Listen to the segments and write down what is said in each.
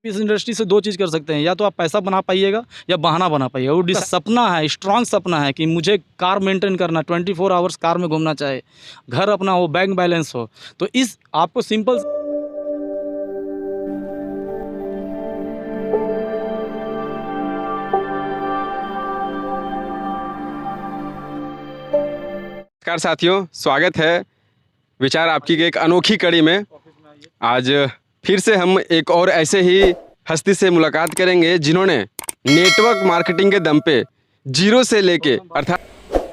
इस इंडस्ट्री से 2 चीज़ कर सकते हैं, या तो आप पैसा बना पाइएगा या बहाना बना पाइएगा। वो सपना है, स्ट्रॉन्ग सपना है कि मुझे कार मेंटेन करना, 24 आवर्स कार में घूमना चाहे, घर अपना हो, बैंक बैलेंस हो। तो इस आपको सिंपल नमस्कार साथियों, स्वागत है विचार आपकी के एक अनोखी कड़ी में। आज फिर से हम एक और ऐसे ही हस्ती से मुलाकात करेंगे जिन्होंने नेटवर्क मार्केटिंग के दम पे जीरो से लेके अर्थात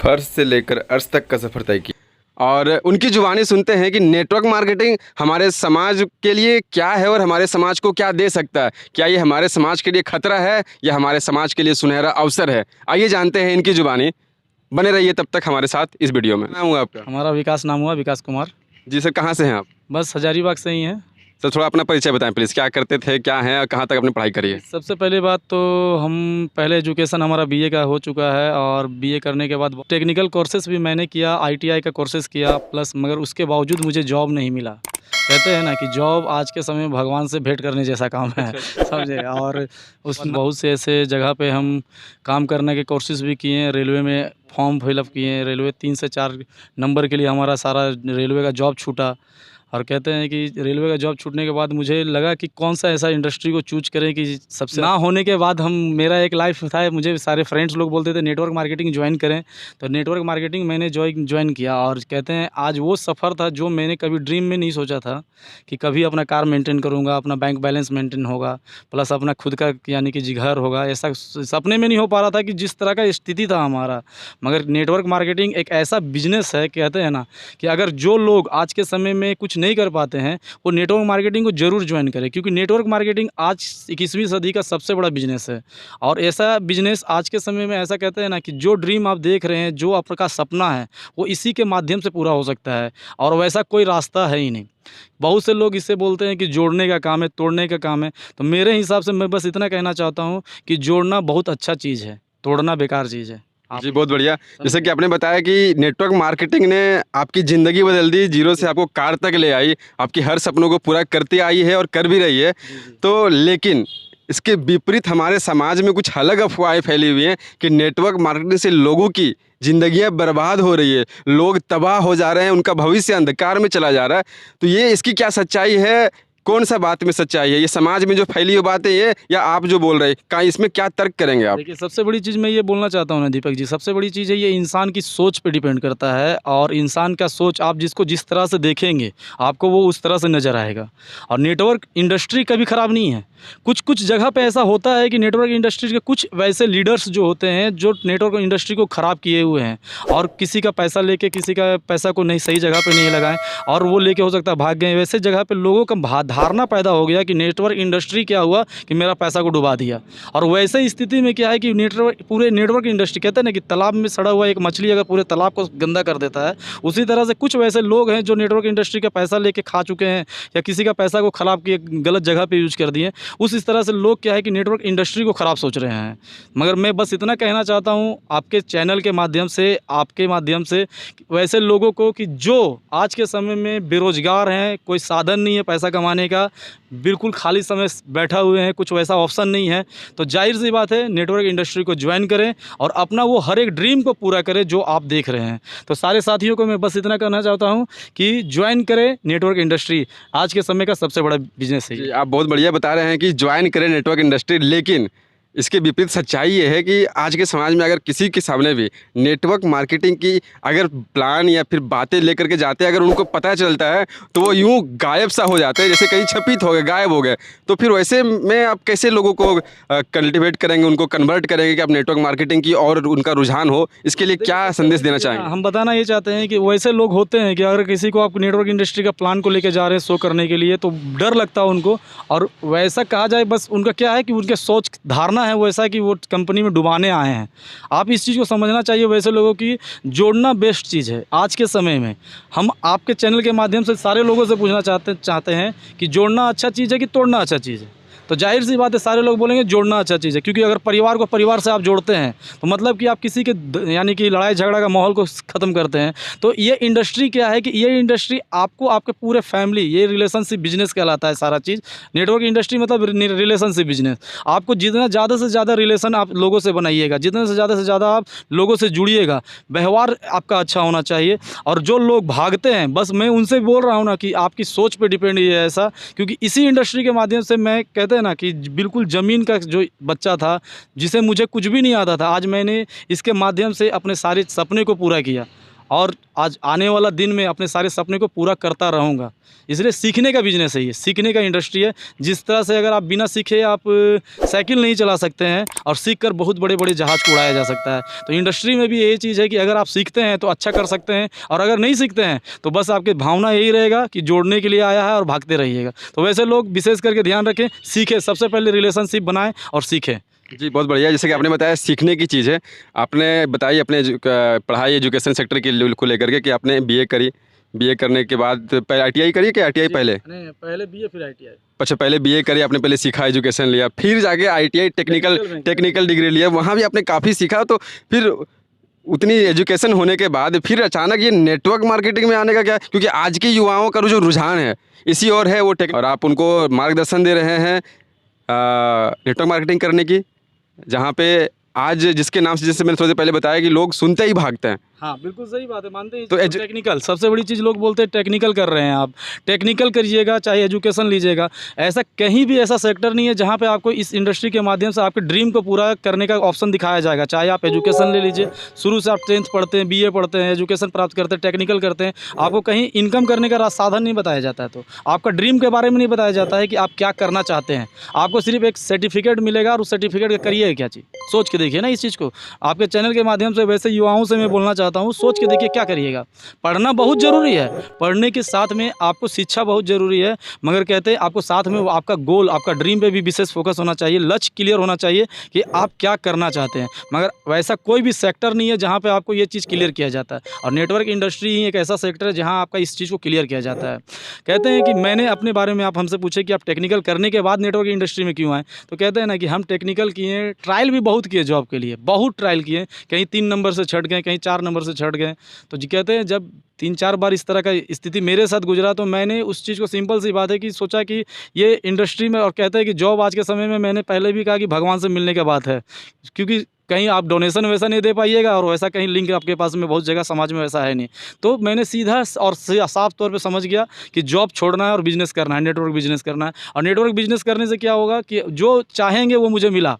फर्श से लेकर अर्श तक का सफ़र तय किया। और उनकी जुबानी सुनते हैं कि नेटवर्क मार्केटिंग हमारे समाज के लिए क्या है और हमारे समाज को क्या दे सकता है। क्या ये हमारे समाज के लिए खतरा है या हमारे समाज के लिए सुनहरा अवसर है? आइए जानते हैं इनकी जुबानी। बने रहिए तब तक हमारे साथ इस वीडियो में। नाम हुआ आपका? हमारा विकास नाम हुआ, विकास कुमार। जी सर, कहाँ से हैं आप? बस हजारीबाग से ही हैं। सर थोड़ा अपना परिचय बताएं प्लीज़, क्या करते थे, क्या हैं और कहाँ तक अपनी पढ़ाई करी है? सबसे पहले बात तो हम पहले एजुकेशन हमारा बीए का हो चुका है, और बीए करने के बाद टेक्निकल कोर्सेज़ भी मैंने किया, आईटीआई का कोर्सेज़ किया प्लस, मगर उसके बावजूद मुझे जॉब नहीं मिला। कहते हैं ना कि जॉब आज के समय में भगवान से भेंट करने जैसा काम है, समझे। और उसमें बहुत से ऐसे जगह पे हम काम करने के कोर्सेज़ भी किए हैं। रेलवे में फॉर्म फिलअप किए हैं, रेलवे 3 से 4 नंबर के लिए हमारा सारा रेलवे का जॉब छूटा। और कहते हैं कि रेलवे का जॉब छूटने के बाद मुझे लगा कि कौन सा ऐसा इंडस्ट्री को चूज करें कि सबसे ना होने के बाद हम, मेरा एक लाइफ था, मुझे सारे फ्रेंड्स लोग बोलते थे नेटवर्क मार्केटिंग ज्वाइन करें, तो नेटवर्क मार्केटिंग मैंने ज्वाइन किया। और कहते हैं आज वो सफ़र था जो मैंने कभी ड्रीम में नहीं सोचा था कि कभी अपना कार मेंटेन करूँगा, अपना बैंक बैलेंस मेंटेन होगा, प्लस अपना खुद का यानी कि घर होगा। ऐसा सपने में नहीं हो पा रहा था कि जिस तरह का स्थिति था हमारा। मगर नेटवर्क मार्केटिंग एक ऐसा बिजनेस है, कहते हैं ना कि अगर जो लोग आज के समय में कुछ नहीं कर पाते हैं वो नेटवर्क मार्केटिंग को जरूर ज्वाइन करें, क्योंकि नेटवर्क मार्केटिंग आज 21वीं सदी का सबसे बड़ा बिजनेस है। और ऐसा बिजनेस आज के समय में, ऐसा कहते हैं ना कि जो ड्रीम आप देख रहे हैं, जो आपका सपना है, वो इसी के माध्यम से पूरा हो सकता है, और वैसा कोई रास्ता है ही नहीं। बहुत से लोग इससे बोलते हैं कि जोड़ने का काम है, तोड़ने का काम है। तो मेरे हिसाब से मैं बस इतना कहना चाहता हूँ कि जोड़ना बहुत अच्छा चीज़ है, तोड़ना बेकार चीज़ है। जी बहुत बढ़िया। जैसे कि आपने बताया कि नेटवर्क मार्केटिंग ने आपकी ज़िंदगी बदल दी, जीरो से आपको कार तक ले आई, आपकी हर सपनों को पूरा करती आई है और कर भी रही है। तो लेकिन इसके विपरीत हमारे समाज में कुछ अलग अफवाहें फैली हुई हैं कि नेटवर्क मार्केटिंग से लोगों की ज़िंदगियां बर्बाद हो रही है, लोग तबाह हो जा रहे हैं, उनका भविष्य अंधकार में चला जा रहा है। तो ये इसकी क्या सच्चाई है? कौन सा बात में सच्चाई है? ये समाज में जो फैली हुई बातें ये, या आप जो बोल रहे हैं, का इसमें क्या तर्क करेंगे आप? देखिए, सबसे बड़ी चीज़ मैं ये बोलना चाहता हूँ ना दीपक जी, सबसे बड़ी चीज़ है ये इंसान की सोच पे डिपेंड करता है। और इंसान का सोच, आप जिसको जिस तरह से देखेंगे आपको वो उस तरह से नज़र आएगा। और नेटवर्क इंडस्ट्री कभी ख़राब नहीं है। कुछ जगह पे ऐसा होता है कि नेटवर्क इंडस्ट्री के कुछ वैसे लीडर्स जो होते हैं जो नेटवर्क इंडस्ट्री को ख़राब किए हुए हैं, और किसी का पैसा लेके किसी का पैसा को नहीं सही जगह पे नहीं लगाएं, और वो लेके हो सकता है भाग गए। वैसे जगह पे लोगों का धारणा पैदा हो गया कि नेटवर्क इंडस्ट्री क्या हुआ कि मेरा पैसा को डुबा दिया। और वैसे स्थिति में क्या है कि पूरे नेटवर्क इंडस्ट्री, कहते हैं ना कि तालाब में सड़ा हुआ एक मछली अगर पूरे तालाब को गंदा कर देता है, उसी तरह से कुछ वैसे लोग हैं जो नेटवर्क इंडस्ट्री का पैसा लेके खा चुके हैं, या किसी का पैसा को ख़राब किए, गलत जगह पे यूज कर दिए। इस तरह से लोग क्या है कि नेटवर्क इंडस्ट्री को ख़राब सोच रहे हैं। मगर मैं बस इतना कहना चाहता हूँ आपके चैनल के माध्यम से, आपके माध्यम से, वैसे लोगों को कि जो आज के समय में बेरोज़गार हैं, कोई साधन नहीं है पैसा कमाने का, बिल्कुल खाली समय बैठा हुए हैं, कुछ वैसा ऑप्शन नहीं है, तो जाहिर सी बात है नेटवर्क इंडस्ट्री को ज्वाइन करें और अपना वो हर एक ड्रीम को पूरा करें जो आप देख रहे हैं। तो सारे साथियों को मैं बस इतना कहना चाहता हूँ कि ज्वाइन करें नेटवर्क इंडस्ट्री, आज के समय का सबसे बड़ा बिजनेस है। आप बहुत बढ़िया बता रहे हैं कि ज्वाइन करें नेटवर्क इंडस्ट्री, लेकिन इसके विपरीत सच्चाई ये है कि आज के समाज में अगर किसी के सामने भी नेटवर्क मार्केटिंग की अगर प्लान या फिर बातें लेकर के जाते हैं, अगर उनको पता चलता है तो वो यूं गायब सा हो जाते हैं, जैसे कहीं छपित हो गए, गायब हो गए। तो फिर वैसे में आप कैसे लोगों को कल्टिवेट करेंगे, उनको कन्वर्ट करेंगे कि आप नेटवर्क मार्केटिंग की और उनका रुझान हो? इसके लिए क्या संदेश देना चाहेंगे? हम बताना ये चाहते हैं कि वैसे लोग होते हैं कि अगर किसी को आप नेटवर्क इंडस्ट्री का प्लान को लेकर जा रहे हैं शो करने के लिए, तो डर लगता है उनको। और वैसा कहा जाए, बस उनका क्या है कि उनके सोच धारणा है वो ऐसा कि वो कंपनी में डुबाने आए हैं। आप इस चीज़ को समझना चाहिए वैसे लोगों की। जोड़ना बेस्ट चीज़ है आज के समय में। हम आपके चैनल के माध्यम से सारे लोगों से पूछना चाहते हैं कि जोड़ना अच्छा चीज़ है कि तोड़ना अच्छा चीज़ है? तो जाहिर सी बात है सारे लोग बोलेंगे जोड़ना अच्छा चीज़ है, क्योंकि अगर परिवार को परिवार से आप जोड़ते हैं तो मतलब कि आप किसी के यानी कि लड़ाई झगड़ा का माहौल को ख़त्म करते हैं। तो ये इंडस्ट्री क्या है कि ये इंडस्ट्री आपको आपके पूरे फैमिली, ये रिलेशनशिप बिजनेस कहलाता है सारा चीज़। नेटवर्क इंडस्ट्री मतलब रिलेशनशिप बिजनेस। आपको जितना ज़्यादा से ज़्यादा रिलेशन आप लोगों से बनाइएगा, जितने से ज़्यादा आप लोगों से जुड़िएगा, व्यवहार आपका अच्छा होना चाहिए। और जो लोग भागते हैं, बस मैं उनसे बोल रहा हूँ ना कि आपकी सोच पे डिपेंड ये है ऐसा, क्योंकि इसी इंडस्ट्री के माध्यम से मैं कहते हैं ना कि बिल्कुल ज़मीन का जो बच्चा था, जिसे मुझे कुछ भी नहीं आता था, आज मैंने इसके माध्यम से अपने सारे सपने को पूरा किया और आज आने वाला दिन में अपने सारे सपने को पूरा करता रहूँगा। इसलिए सीखने का बिजनेस है ये, सीखने का इंडस्ट्री है। जिस तरह से अगर आप बिना सीखे आप साइकिल नहीं चला सकते हैं और सीख कर बहुत बड़े बड़े जहाज़ को उड़ाया जा सकता है, तो इंडस्ट्री में भी यही चीज़ है कि अगर आप सीखते हैं तो अच्छा कर सकते हैं, और अगर नहीं सीखते हैं तो बस आपकी भावना यही रहेगा कि जोड़ने के लिए आया है और भागते रहिएगा। तो वैसे लोग विशेष करके ध्यान रखें, सीखें, सबसे पहले रिलेशनशिप बनाएँ और सीखें। जी, बहुत बढ़िया। जैसे कि आपने बताया सीखने की चीज़ है। आपने बताई अपने पढ़ाई एजुकेशन सेक्टर को लेकर के कि आपने बीए करी, बीए करने के बाद पहले आईटीआई करी कि आईटीआई पहले? नहीं, पहले बीए फिर आईटीआई। अच्छा, पहले बीए करी आपने, पहले सीखा, एजुकेशन लिया, फिर जाके आईटीआई टेक्निकल डिग्री लिया, वहाँ भी आपने काफ़ी सीखा। तो फिर उतनी एजुकेशन होने के बाद फिर अचानक ये नेटवर्क मार्केटिंग में आने का क्या? क्योंकि आज के युवाओं का जो रुझान है इसी और है, वो और आप उनको मार्गदर्शन दे रहे हैं नेटवर्क मार्केटिंग करने की, जहाँ पे आज जिसके नाम से, जैसे मैंने थोड़ी देर पहले बताया कि लोग सुनते ही भागते हैं। हाँ, बिल्कुल सही बात है, मानते हैं। तो तो टेक्निकल सबसे बड़ी चीज़ लोग बोलते हैं टेक्निकल कर रहे हैं आप, टेक्निकल करिएगा चाहे एजुकेशन लीजिएगा। ऐसा कहीं भी ऐसा सेक्टर नहीं है जहाँ पे आपको इस इंडस्ट्री के माध्यम से आपके ड्रीम को पूरा करने का ऑप्शन दिखाया जाएगा। चाहे आप एजुकेशन ले लीजिए, शुरू से आप 10th पढ़ते हैं, बीए पढ़ते हैं, एजुकेशन प्राप्त करते हैं, टेक्निकल करते हैं, आपको कहीं इनकम करने का साधन नहीं बताया जाता है। तो आपका ड्रीम के बारे में नहीं बताया जाता है कि आप क्या करना चाहते हैं। आपको सिर्फ एक सर्टिफिकेट मिलेगा और उस सर्टिफिकेट का करिए क्या चीज़, सोच के देखिए ना इस चीज़ को। आपके चैनल के माध्यम से वैसे युवाओं से मैं बोलना चाहता हूँ, सोच के देखिए क्या करिएगा। पढ़ना बहुत ज़रूरी है, पढ़ने के साथ में आपको शिक्षा बहुत ज़रूरी है, मगर कहते हैं आपको साथ में आपका गोल, आपका ड्रीम पे भी विशेष फोकस होना चाहिए, लक्ष्य क्लियर होना चाहिए कि आप क्या करना चाहते हैं। मगर वैसा कोई भी सेक्टर नहीं है जहाँ पे आपको ये चीज़ क्लियर किया जाता है, और नेटवर्क इंडस्ट्री ही एक ऐसा सेक्टर है जहाँ आपका इस चीज़ को क्लियर किया जाता है। कहते हैं कि मैंने अपने बारे में, आप हमसे पूछे कि आप टेक्निकल करने के बाद नेटवर्क इंडस्ट्री में क्यों आए, तो कहते हैं ना कि हम टेक्निकल किए, ट्रायल भी बहुत किए जॉब के लिए, बहुत ट्रायल किए, कहीं 3 नंबर से छट गए, कहीं 4 नंबर से छट गए। तो जी कहते हैं जब 3-4 बार इस तरह का स्थिति मेरे साथ गुजरा, तो मैंने उस चीज़ को, सिंपल सी बात है कि सोचा कि ये इंडस्ट्री में, और कहते हैं कि जॉब आज के समय में, मैंने पहले भी कहा कि भगवान से मिलने के बात है, क्योंकि कहीं आप डोनेशन वैसा नहीं दे पाइएगा और वैसा कहीं लिंक आपके पास में बहुत जगह समाज में वैसा है नहीं। तो मैंने सीधा और साफ तौर पे समझ गया कि जॉब छोड़ना है और बिज़नेस करना है, नेटवर्क बिज़नेस करना है। और नेटवर्क बिज़नेस करने से क्या होगा कि जो चाहेंगे वो मुझे मिला,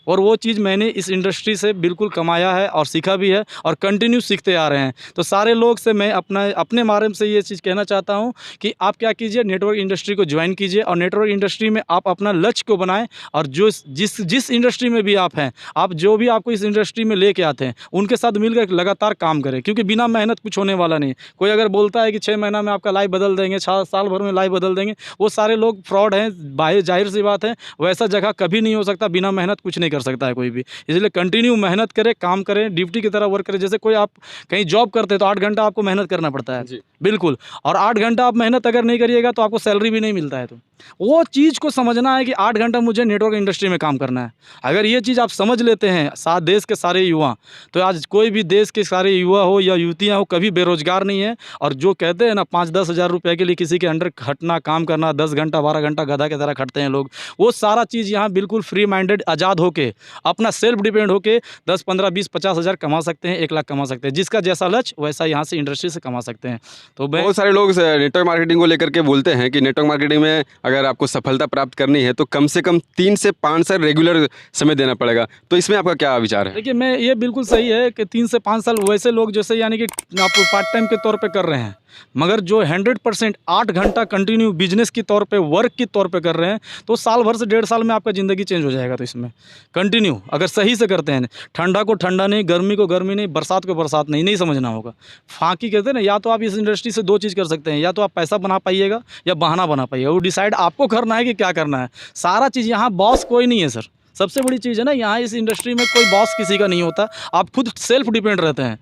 और वो चीज़ मैंने इस इंडस्ट्री से बिल्कुल कमाया है और सीखा भी है और कंटिन्यू सीखते आ रहे हैं। तो सारे लोग से मैं अपने माध्यम से ये चीज़ कहना चाहता हूँ कि आप क्या कीजिए, नेटवर्क इंडस्ट्री को ज्वाइन कीजिए, और नेटवर्क इंडस्ट्री में आप अपना लक्ष्य को बनाएं, और जो जिस इंडस्ट्री में भी आप हैं, आप जो भी आपको इस इंडस्ट्री में लेके आते हैं उनके साथ मिलकर लगातार काम करें, क्योंकि बिना मेहनत कुछ होने वाला नहीं। कोई अगर बोलता है कि 6 महीना में आपका लाइफ बदल देंगे, साल भर में लाइफ बदल देंगे, वो सारे लोग फ्रॉड हैं, जाहिर सी बात है। वैसा जगह कभी नहीं हो सकता, बिना मेहनत कुछ नहीं कर सकता है कोई भी। इसलिए कंटिन्यू मेहनत करें, काम करें, ड्यूटी की तरह वर्क करें। जैसे कोई आप कहीं जॉब करते हैं तो 8 घंटा आपको मेहनत करना पड़ता है, बिल्कुल, और 8 घंटा आप मेहनत अगर नहीं करिएगा तो आपको सैलरी भी नहीं मिलता है। तो वो चीज़ को समझना है कि 8 घंटा मुझे नेटवर्क इंडस्ट्री में काम करना है। अगर ये चीज़ आप समझ लेते हैं, देश के सारे युवा, तो आज कोई भी देश के सारे युवा हो या युवतियाँ हो, कभी बेरोजगार नहीं है। और जो कहते हैं ना 5-10 हज़ार रुपये के लिए किसी के अंडर खटना, काम करना, 10 घंटा 12 घंटा गधा की तरह खटते हैं लोग, वो सारा चीज़ यहाँ बिल्कुल फ्री माइंडेड, आज़ाद होके, अपना सेल्फ डिपेंड होके 10, 15, 20, 50 हज़ार कमा सकते हैं, 1 लाख कमा सकते हैं। जिसका जैसा लक्ष्य वैसा यहाँ से इंडस्ट्री से कमा सकते हैं। तो बहुत सारे लोग नेटवर्क मार्केटिंग को लेकर के बोलते हैं कि नेटवर्क मार्केटिंग में अगर आपको सफलता प्राप्त करनी है तो कम से कम 3 से 5 साल रेगुलर समय देना पड़ेगा। तो इसमें आपका क्या विचार है? देखिए, मैं ये बिल्कुल सही है कि 3 से 5 साल वैसे लोग जैसे यानी कि आप पार्ट टाइम के तौर पे कर रहे हैं, मगर जो 100% 8 घंटा कंटिन्यू बिजनेस के तौर पे, वर्क के तौर पे कर रहे हैं, तो साल भर से 1.5 साल में आपका ज़िंदगी चेंज हो जाएगा। तो इसमें कंटिन्यू अगर सही से करते हैं, ठंडा को ठंडा नहीं, गर्मी को गर्मी नहीं, बरसात को बरसात नहीं समझना होगा। फाँकी कहते हैं ना, या तो आप इस इंडस्ट्री से 2 चीज़ कर सकते हैं, या तो आप पैसा बना पाइएगा या बहाना बना पाइएगा। वो डिसाइड आपको करना है कि क्या करना है। सारा चीज़ यहाँ बॉस कोई नहीं है सर, सबसे बड़ी चीज़ है ना, यहाँ इस इंडस्ट्री में कोई बॉस किसी का नहीं होता। आप खुद सेल्फ डिपेंड रहते हैं,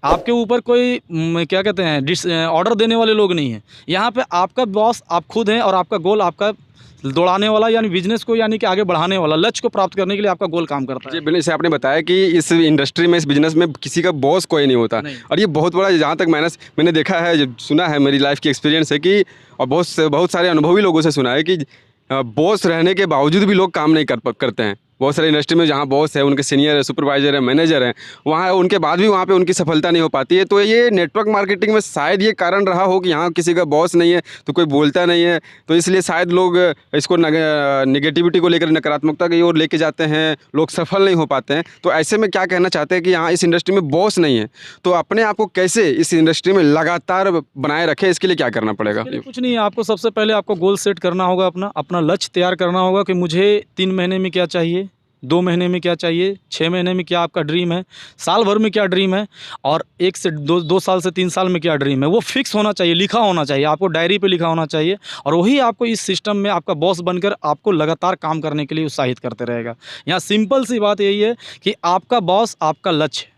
आपके ऊपर कोई क्या कहते हैं ऑर्डर देने वाले लोग नहीं हैं। यहाँ पे आपका बॉस आप खुद हैं, और आपका गोल, आपका दौड़ाने वाला, यानी बिजनेस को यानी कि आगे बढ़ाने वाला, लक्ष्य को प्राप्त करने के लिए आपका गोल काम करता है। जी बिल्कुल, जैसे आपने बताया कि इस इंडस्ट्री में, इस बिजनेस में किसी का बॉस कोई नहीं होता। नहीं। और ये बहुत बड़ा, जहाँ तक मैंने देखा है, जब सुना है, मेरी लाइफ की एक्सपीरियंस है कि, और बहुत सारे अनुभवी लोगों से सुना है कि बॉस रहने के बावजूद भी लोग काम नहीं करते हैं। बहुत सारे इंडस्ट्री में जहाँ बॉस है, उनके सीनियर है, सुपरवाइजर है, मैनेजर हैं, वहाँ उनके बाद भी वहाँ पे उनकी सफलता नहीं हो पाती है। तो ये नेटवर्क मार्केटिंग में शायद ये कारण रहा हो कि यहाँ किसी का बॉस नहीं है तो कोई बोलता नहीं है, तो इसलिए शायद लोग इसको निगेटिविटी को लेकर, नकारात्मकता की ओर लेके जाते हैं, लोग सफल नहीं हो पाते हैं। तो ऐसे में क्या कहना चाहते हैं कि यहाँ इस इंडस्ट्री में बॉस नहीं है, तो अपने आप को कैसे इस इंडस्ट्री में लगातार बनाए रखें, इसके लिए क्या करना पड़ेगा? इसके लिए कुछ नहीं है, आपको सबसे पहले आपको गोल सेट करना होगा, अपना लक्ष्य तैयार करना होगा कि मुझे 3 महीने में क्या चाहिए, 2 महीने में क्या चाहिए, 6 महीने में क्या आपका ड्रीम है, साल भर में क्या ड्रीम है, और 1 से 2 साल से 3 साल में क्या ड्रीम है। वो फिक्स होना चाहिए, लिखा होना चाहिए, आपको डायरी पे लिखा होना चाहिए, और वही आपको इस सिस्टम में आपका बॉस बनकर आपको लगातार काम करने के लिए उत्साहित करते रहेगा। यहाँ सिंपल सी बात यही है कि आपका बॉस आपका लक्ष्य है।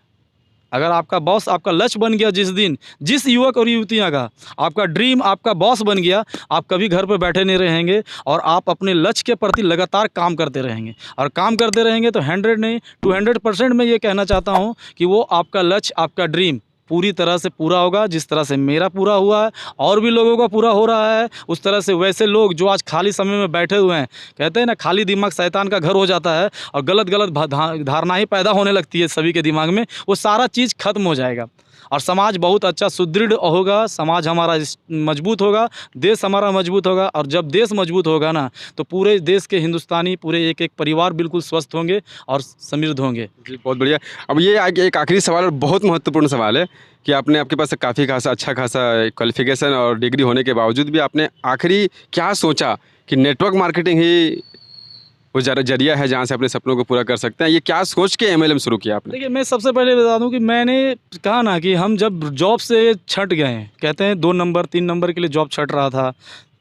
अगर आपका बॉस आपका लक्ष्य बन गया, जिस दिन जिस युवक और युवतियाँ का आपका ड्रीम आपका बॉस बन गया, आप कभी घर पर बैठे नहीं रहेंगे और आप अपने लक्ष्य के प्रति लगातार काम करते रहेंगे। और काम करते रहेंगे तो 100 नहीं 200% मैं ये कहना चाहता हूँ कि वो आपका लक्ष्य, आपका ड्रीम पूरी तरह से पूरा होगा। जिस तरह से मेरा पूरा हुआ है और भी लोगों का पूरा हो रहा है, उस तरह से वैसे लोग जो आज खाली समय में बैठे हुए हैं, कहते हैं ना, खाली दिमाग शैतान का घर हो जाता है और गलत धारणा ही पैदा होने लगती है सभी के दिमाग में, वो सारा चीज़ खत्म हो जाएगा और समाज बहुत अच्छा सुदृढ़ होगा, समाज हमारा मजबूत होगा, देश हमारा मजबूत होगा। और जब देश मजबूत होगा ना, तो पूरे देश के हिंदुस्तानी, पूरे एक परिवार बिल्कुल स्वस्थ होंगे और समृद्ध होंगे। जी बहुत बढ़िया। अब ये एक आखिरी सवाल और बहुत महत्वपूर्ण सवाल है कि आपके पास काफ़ी अच्छा खासा क्वालिफिकेशन और डिग्री होने के बावजूद भी आपने आखिरी क्या सोचा कि नेटवर्क मार्केटिंग ही वो जरिया है जहाँ से अपने सपनों को पूरा कर सकते हैं? ये क्या सोच के MLM शुरू किया आपने? देखिए, मैं सबसे पहले बता दूं कि मैंने कहा ना कि हम जब जॉब से छट गए हैं, कहते हैं 2 नंबर 3 नंबर के लिए जॉब छट रहा था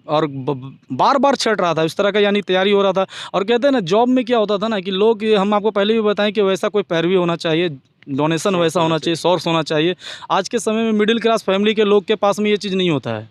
और बार बार छट रहा था, इस तरह का यानी तैयारी हो रहा था। और कहते हैं ना, जॉब में क्या होता था ना कि लोग, हम आपको पहले भी बताएं कि वैसा कोई पैरवी होना चाहिए, डोनेशन वैसा होना चाहिए, सोर्स होना चाहिए। आज के समय में मिडिल क्लास फैमिली के लोग के पास में ये चीज़ नहीं होता है,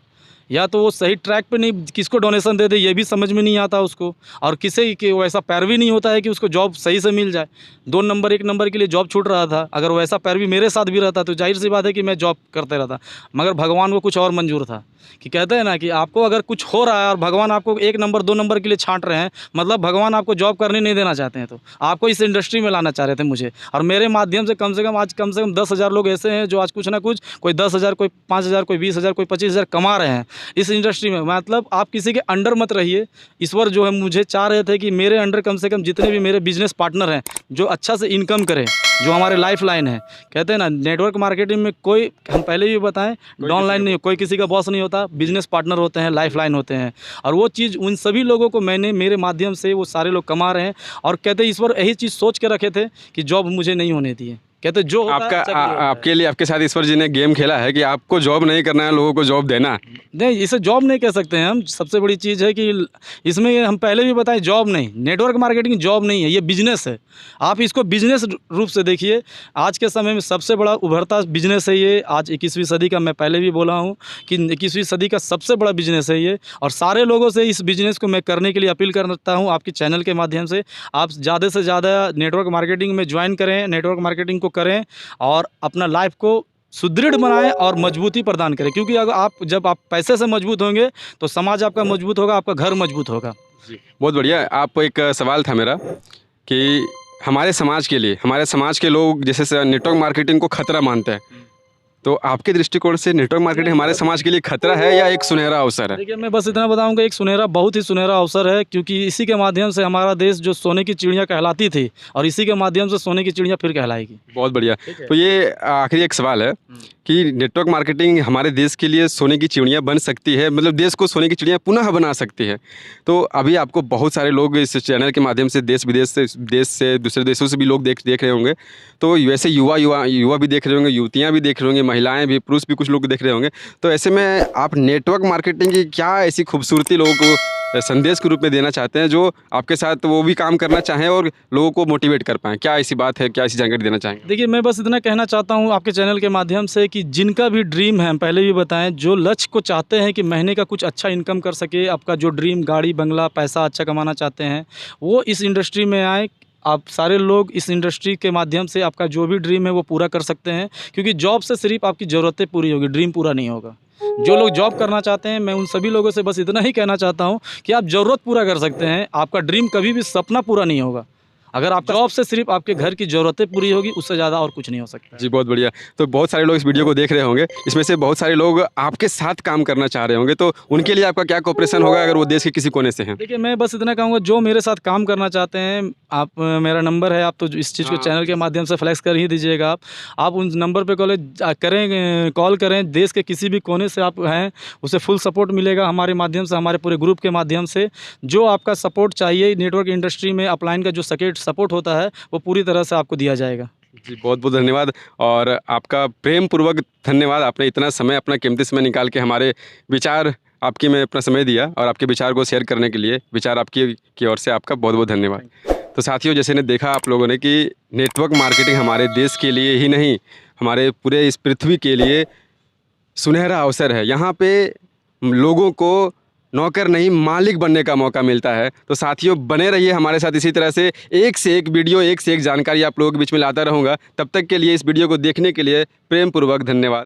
या तो वो सही ट्रैक पे नहीं, किसको डोनेशन दे दे ये भी समझ में नहीं आता उसको, और किसी के वैसा पैरवी नहीं होता है कि उसको जॉब सही से मिल जाए। 2 नंबर 1 नंबर के लिए जॉब छूट रहा था, अगर वैसा पैरवी मेरे साथ भी रहता तो जाहिर सी बात है कि मैं जॉब करते रहता। मगर भगवान को कुछ और मंजूर था कि कहते हैं ना कि आपको अगर कुछ हो रहा है और भगवान आपको 1 नंबर 2 नंबर के लिए छांट रहे हैं, मतलब भगवान आपको जॉब करने नहीं देना चाहते हैं, तो आपको इस इंडस्ट्री में लाना चाह रहे थे मुझे। और मेरे माध्यम से कम से कम 10,000 लोग ऐसे हैं जो आज कुछ ना कुछ, कोई 10,000, कोई 5,000, कोई 20,000, कोई 25,000 कमा रहे हैं इस इंडस्ट्री में। मतलब आप किसी के अंडर मत रहिए। ईश्वर जो है मुझे चाह रहे थे कि मेरे अंडर कम से कम जितने भी मेरे बिजनेस पार्टनर हैं जो अच्छा से इनकम करें, जो हमारे लाइफ लाइन है। कहते हैं ना, नेटवर्क मार्केटिंग में कोई, हम पहले भी बताएं, डाउनलाइन नहीं, कोई किसी का बॉस नहीं होता, बिजनेस पार्टनर होते हैं, लाइफ लाइन होते हैं। और वो चीज़ उन सभी लोगों को मैंने, मेरे माध्यम से वो सारे लोग कमा रहे हैं। और कहते हैं ईश्वर यही चीज़ सोच के रखे थे कि जॉब मुझे नहीं होने दिए। कहते जो होता है, अच्छा होता है। आपके लिए, आपके साथ ईश्वर जी ने गेम खेला है कि आपको जॉब नहीं करना है, लोगों को जॉब देना है। नहीं, इसे जॉब नहीं कह सकते हैं हम। सबसे बड़ी चीज़ है कि इसमें हम पहले भी बताएं, जॉब नहीं, नेटवर्क मार्केटिंग जॉब नहीं है, ये बिजनेस है। आप इसको बिजनेस रूप से देखिए। आज के समय में सबसे बड़ा उभरता बिजनेस है ये। आज 21वीं सदी का, मैं पहले भी बोला हूँ कि 21वीं सदी का सबसे बड़ा बिजनेस है ये। और सारे लोगों से इस बिजनेस को मैं करने के लिए अपील करता हूँ आपके चैनल के माध्यम से। आप ज़्यादा से ज़्यादा नेटवर्क मार्केटिंग में ज्वाइन करें, नेटवर्क मार्केटिंग को करें और अपना लाइफ को सुदृढ़ बनाएं और मजबूती प्रदान करें। क्योंकि अगर जब आप पैसे से मजबूत होंगे तो समाज आपका मजबूत होगा, आपका घर मजबूत होगा। बहुत बढ़िया। आप, एक सवाल था मेरा कि हमारे समाज के लिए, हमारे समाज के लोग जैसे नेटवर्क मार्केटिंग को खतरा मानते हैं, तो आपके दृष्टिकोण से नेटवर्क मार्केटिंग हमारे समाज के लिए खतरा है या एक सुनहरा अवसर है? देखिए, मैं बस इतना बताऊंगा, एक सुनहरा, बहुत ही सुनहरा अवसर है। क्योंकि इसी के माध्यम से हमारा देश जो सोने की चिड़िया कहलाती थी, और इसी के माध्यम से सोने की चिड़िया फिर कहलाएगी। बहुत बढ़िया। तो ये आखिरी एक सवाल है कि नेटवर्क मार्केटिंग हमारे देश के लिए सोने की चिड़िया बन सकती है, मतलब देश को सोने की चिड़िया पुनः बना सकती है। तो अभी आपको बहुत सारे लोग इस चैनल के माध्यम से देश विदेश से, देश से, दूसरे देशों से भी लोग देख रहे होंगे। तो वैसे युवा भी देख रहे होंगे, युवतियाँ भी देख रहे होंगे, महिलाएं भी, पुरुष भी कुछ लोग देख रहे होंगे। तो ऐसे में आप नेटवर्क मार्केटिंग की क्या ऐसी खूबसूरती लोगों को संदेश के रूप में देना चाहते हैं, जो आपके साथ वो भी काम करना चाहें और लोगों को मोटिवेट कर पाएँ? क्या ऐसी बात है, क्या ऐसी जानकारी देना चाहेंगे? देखिए, मैं बस इतना कहना चाहता हूँ आपके चैनल के माध्यम से कि जिनका भी ड्रीम है, हम पहले भी बताएँ, जो लक्ष्य को चाहते हैं कि महीने का कुछ अच्छा इनकम कर सके, आपका जो ड्रीम गाड़ी, बंगला, पैसा अच्छा कमाना चाहते हैं, वो इस इंडस्ट्री में आएँ। आप सारे लोग इस इंडस्ट्री के माध्यम से आपका जो भी ड्रीम है वो पूरा कर सकते हैं, क्योंकि जॉब से सिर्फ़ आपकी ज़रूरतें पूरी होगी, ड्रीम पूरा नहीं होगा। जो लोग जॉब करना चाहते हैं, मैं उन सभी लोगों से बस इतना ही कहना चाहता हूँ कि आप ज़रूरत पूरा कर सकते हैं, आपका ड्रीम कभी भी सपना पूरा नहीं होगा। अगर आप जॉब से सिर्फ़ आपके घर की ज़रूरतें पूरी होगी, उससे ज़्यादा और कुछ नहीं हो सकता। जी, बहुत बढ़िया। तो बहुत सारे लोग इस वीडियो को देख रहे होंगे, इसमें से बहुत सारे लोग आपके साथ काम करना चाह रहे होंगे, तो उनके लिए आपका क्या कोऑपरेशन होगा अगर वो देश के किसी कोने से हैं? देखिए, मैं बस इतना कहूँगा, जो मेरे साथ काम करना चाहते हैं, आप मेरा नंबर है, आप तो इस चीज़ को हाँ। चैनल के माध्यम से फ्लैक्स कर ही दीजिएगा आप। आप उन नंबर पे कॉल करें, देश के किसी भी कोने से आप हैं, उसे फुल सपोर्ट मिलेगा हमारे माध्यम से, हमारे पूरे ग्रुप के माध्यम से। जो आपका सपोर्ट चाहिए नेटवर्क इंडस्ट्री में अपलाइन का जो सपोर्ट होता है, वो पूरी तरह से आपको दिया जाएगा। जी, बहुत-बहुत धन्यवाद और आपका प्रेम पूर्वक धन्यवाद। आपने इतना समय, अपना कीमती समय निकाल के हमारे विचार आपकी में अपना समय दिया और आपके विचार को शेयर करने के लिए, विचार आपकी की ओर से आपका बहुत-बहुत धन्यवाद। तो साथियों, जैसे ने देखा आप लोगों ने कि नेटवर्क मार्केटिंग हमारे देश के लिए ही नहीं, हमारे पूरे इस पृथ्वी के लिए सुनहरा अवसर है। यहाँ पे लोगों को नौकर नहीं, मालिक बनने का मौका मिलता है। तो साथियों, बने रहिए हमारे साथ, इसी तरह से एक वीडियो, एक से एक जानकारी आप लोगों के बीच में लाता रहूँगा। तब तक के लिए इस वीडियो को देखने के लिए प्रेम पूर्वक धन्यवाद।